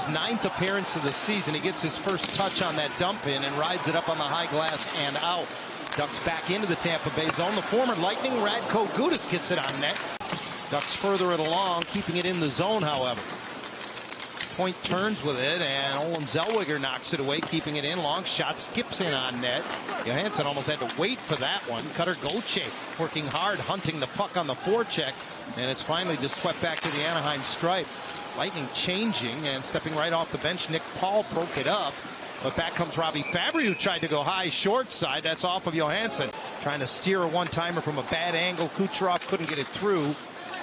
9th appearance of the season. He gets his first touch on that dump in and rides it up on the high glass and out. Ducks back into the Tampa Bay zone. The former Lightning, Radko Gudas, gets it on net. Ducks further it along, keeping it in the zone, however. Point turns with it, and Olen Zellweger knocks it away, keeping it in. Long shot skips in on net. Johansson almost had to wait for that one. Cutter Gauthier working hard, hunting the puck on the forecheck, and it's finally just swept back to the Anaheim stripe. Lightning changing and stepping right off the bench. Nick Paul broke it up, but back comes Robbie Fabry, who tried to go high short side. That's off of Johansson, trying to steer a one-timer from a bad angle. Kucherov couldn't get it through.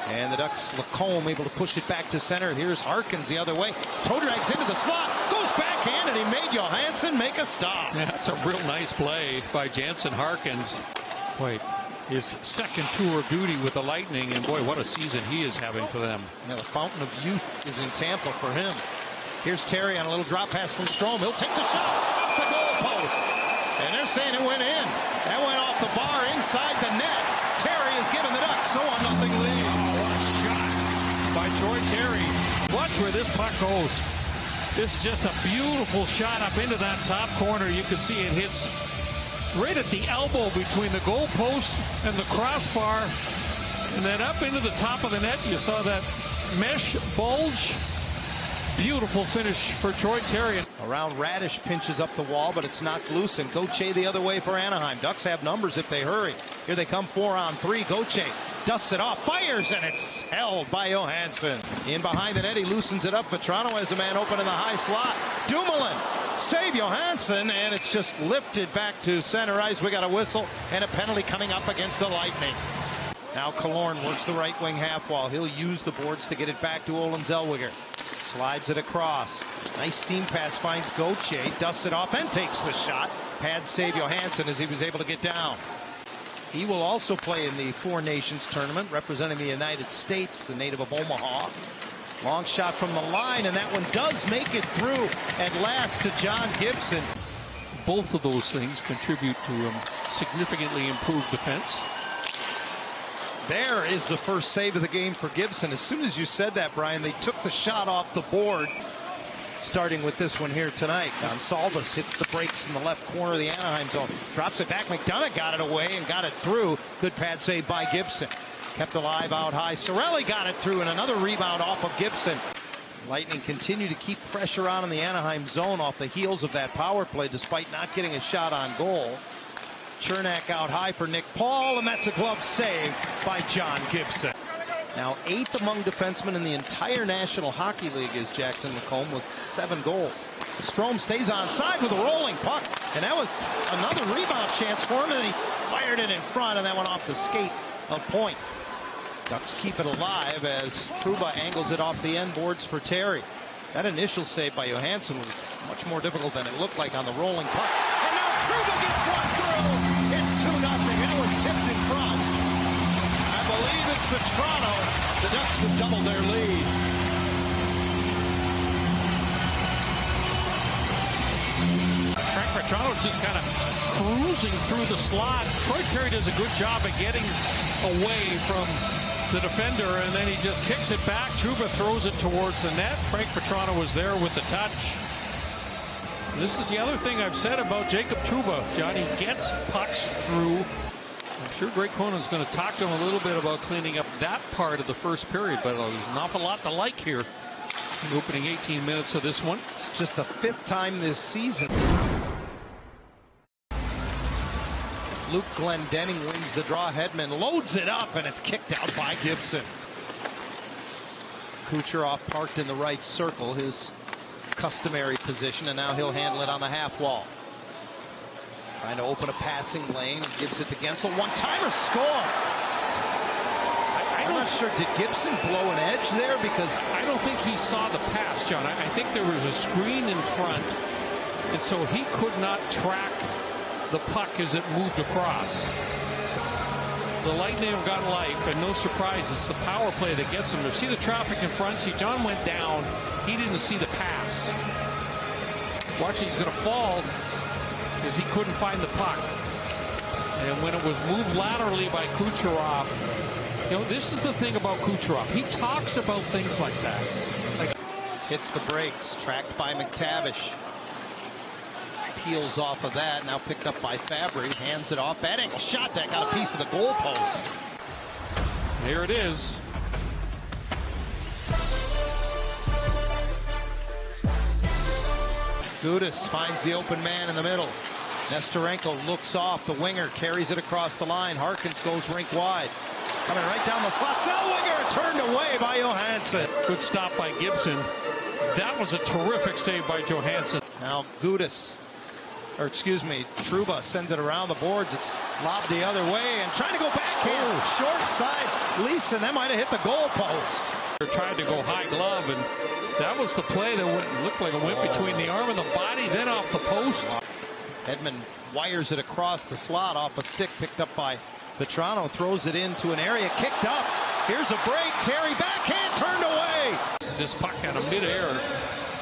And the Ducks, Lacombe able to push it back to center. Here's Harkins the other way. Toe drags into the slot. Goes backhand, and he made Johansson make a stop. Yeah, that's a real nice play by Jansen Harkins. Boy, his second tour of duty with the Lightning, and boy, what a season he is having for them. Yeah, the fountain of youth is in Tampa for him. Here's Terry on a little drop pass from Strome. He'll take the shot off the goal post. And they're saying it went in. That went off the bar inside the net. Terry has given the Ducks a 1-0 lead. By Troy Terry. Watch where this puck goes. This is just a beautiful shot up into that top corner. You can see it hits right at the elbow between the goal post and the crossbar, and then up into the top of the net. You saw that mesh bulge. Beautiful finish for Troy Terry. Around Radish pinches up the wall, but it's knocked loose, and Gauthier the other way for Anaheim. Ducks have numbers if they hurry. Here they come 4-on-3. Gauthier dusts it off, fires, and it's held by Johansson. In behind the net, he loosens it up. Vetrano has a man open in the high slot. Dumoulin save Johansson, and it's just lifted back to center ice. We got a whistle and a penalty coming up against the Lightning. Now Killorn works the right wing half wall. He'll use the boards to get it back to Olen Zellweger. Slides it across. Nice seam pass, finds Gauthier, dusts it off and takes the shot. Pad save Johansson as he was able to get down. He will also play in the Four Nations tournament, representing the United States, the native of Omaha. Long shot from the line, and that one does make it through at last to John Gibson. Both of those things contribute to significantly improved defense. There is the first save of the game for Gibson. As soon as you said that, Brian, they took the shot off the board, starting with this one here tonight. Gonsalves hits the brakes in the left corner of the Anaheim zone. Drops it back. McDonough got it away and got it through. Good pad save by Gibson. Kept alive out high. Cirelli got it through, and another rebound off of Gibson. Lightning continue to keep pressure on in the Anaheim zone off the heels of that power play, despite not getting a shot on goal. Chernak out high for Nick Paul, and that's a glove save by John Gibson. Now 8th among defensemen in the entire National Hockey League is Jackson Lacombe with 7 goals. Strome stays on side with a rolling puck, and that was another rebound chance for him, and he fired it in front, and that went off the skate of Point. Ducks keep it alive as Trouba angles it off the end boards for Terry. That initial save by Johansson was much more difficult than it looked like on the rolling puck. And now Trouba gets one through. It's 2-0. It was tipped in front. I believe it's Vetrano. The Ducks have doubled their lead. Frank Vetrano's just kind of cruising through the slot. Troy Terry does a good job of getting away from the defender, and then he just kicks it back. Trouba throws it towards the net. Frank Vetrano was there with the touch. This is the other thing I've said about Jacob Trouba. Johnny gets pucks through. I'm sure Greg Conan's going to talk to him a little bit about cleaning up that part of the first period, but there's an awful lot to like here in the opening 18 minutes of this one. It's just the 5th time this season. Luke Glendening wins the draw. Hedman loads it up, and it's kicked out by Gibson. Kucherov parked in the right circle, his customary position, and now he'll handle it on the half wall. Trying to open a passing lane, gives it to Gensel. One-timer score! I'm not sure, did Gibson blow an edge there? Because I don't think he saw the pass, John. I think there was a screen in front, and so he could not track the puck as it moved across. The Lightning have got life, and no surprise, it's the power play that gets them there. See the traffic in front? See, John went down. He didn't see the pass. Watching, he's going to fall because he couldn't find the puck. And when it was moved laterally by Kucherov, you know, this is the thing about Kucherov. He talks about things like that. Hits the brakes, tracked by McTavish. Peels off of that, now picked up by Fabry, hands it off. Bad angle shot that got a piece of the goalpost. Here it is. Gudis finds the open man in the middle. Nestorenko looks off. The winger carries it across the line. Harkins goes rink wide. Coming right down the slot. Zellweger turned away by Johansson. Good stop by Gibson. That was a terrific save by Johansson. Now Gudis, or excuse me, Trouba sends it around the boards. It's lobbed the other way and trying to go backhand. Short side. Leeson, that might have hit the goalpost. They're trying to go high glove, and that was the play that looked like it went between the arm and the body, then off the post. Edmund wires it across the slot off a stick picked up by Vetrano, throws it into an area, kicked up. Here's a break. Terry backhand turned away. This puck out of midair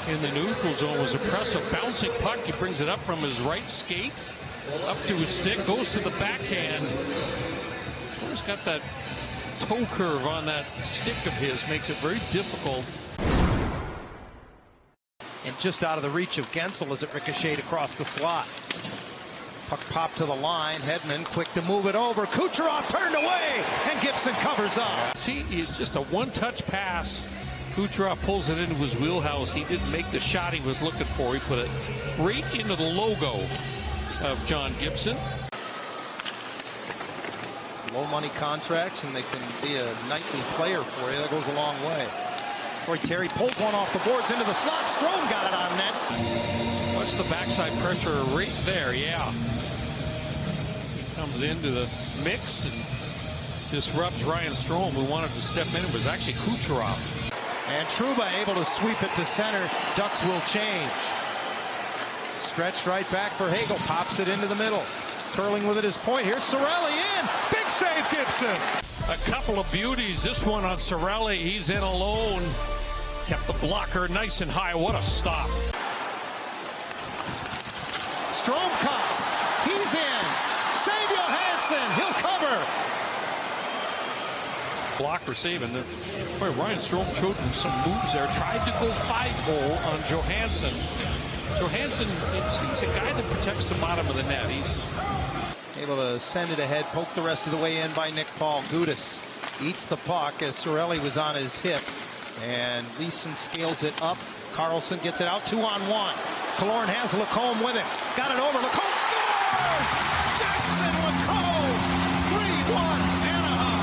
in the neutral zone was impressive. Bouncing puck, he brings it up from his right skate, up to his stick, goes to the backhand. He's got that toe curve on that stick of his, makes it very difficult. And just out of the reach of Gensel as it ricocheted across the slot. Puck popped to the line. Hedman quick to move it over. Kucherov turned away, and Gibson covers up. See, it's just a one-touch pass. Kucherov pulls it into his wheelhouse. He didn't make the shot he was looking for. He put it right into the logo of John Gibson. Low money contracts, and they can be a nightly player for you. That goes a long way. Troy Terry pulled one off the boards into the slot. Strome got it on net. Watch the backside pressure right there, yeah. He comes into the mix and disrupts Ryan Strome, who wanted to step in. It was actually Kucherov. And Trouba able to sweep it to center. Ducks will change. Stretched right back for Hagel. Pops it into the middle. Curling with it is point. Here's Cirelli in. Big save, Gibson. A couple of beauties. This one on Cirelli. He's in alone. Kept the blocker nice and high. What a stop. Strome cuts. He's in. Save Johansson. He'll cover. Blocker saving. Boy, Ryan Strome showed him some moves there. Tried to go 5-hole on Johansson. Johansson, he's a guy that protects the bottom of the net. He's able to send it ahead, poke the rest of the way in by Nick Paul. Gudis eats the puck as Cirelli was on his hip. And Leeson scales it up. Carlson gets it out 2-on-1. Killorn has Lacombe with him. Got it over. Lacombe scores! Jackson Lacombe! 3-1 Anaheim.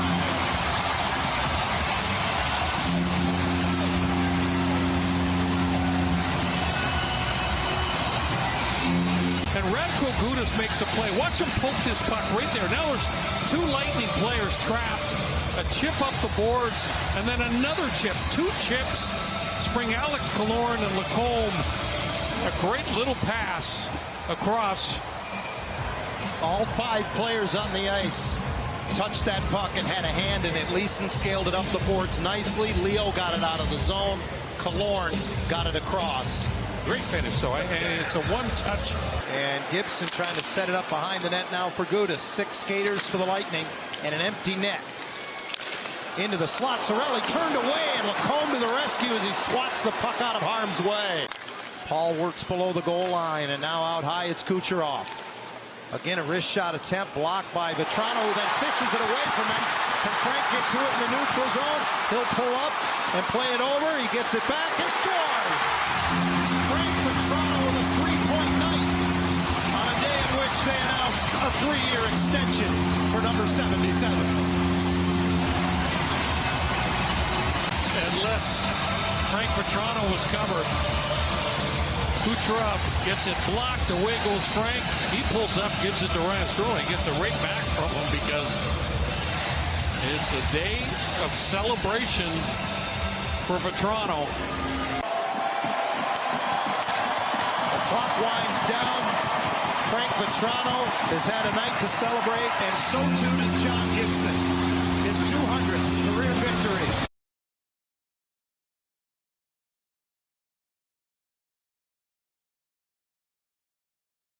And Radko Gudas makes a play. Watch him poke this puck right there. Now there's two Lightning players trapped. A chip up the boards, and then another chip. Two chips spring Alex Killorn and Lacombe. A great little pass across. All 5 players on the ice touched that puck and had a hand in it. Leeson scaled it up the boards nicely. Leo got it out of the zone. Killorn got it across. Great finish, though, and it's a one-touch. And Gibson trying to set it up behind the net now for Gudis. 6 skaters for the Lightning and an empty net. Into the slot. Cirelli turned away, and Lacombe to the rescue as he swats the puck out of harm's way. Paul works below the goal line, and now out high it's Kucherov. Again, a wrist shot attempt blocked by Vetrano, who then fishes it away from him. Can Frank get to it in the neutral zone? He'll pull up and play it over. He gets it back and scores. Frank Vetrano with a 3-point night on a day in which they announced a 3-year extension for number 77. Unless Frank Vetrano was covered. Kucherov gets it blocked. Away goes Frank. He pulls up, gives it to Ryan Strome. He gets it right back from him because it's a day of celebration for Vetrano. The clock winds down. Frank Vetrano has had a night to celebrate, and so too does John Gibson. His 200th career victory.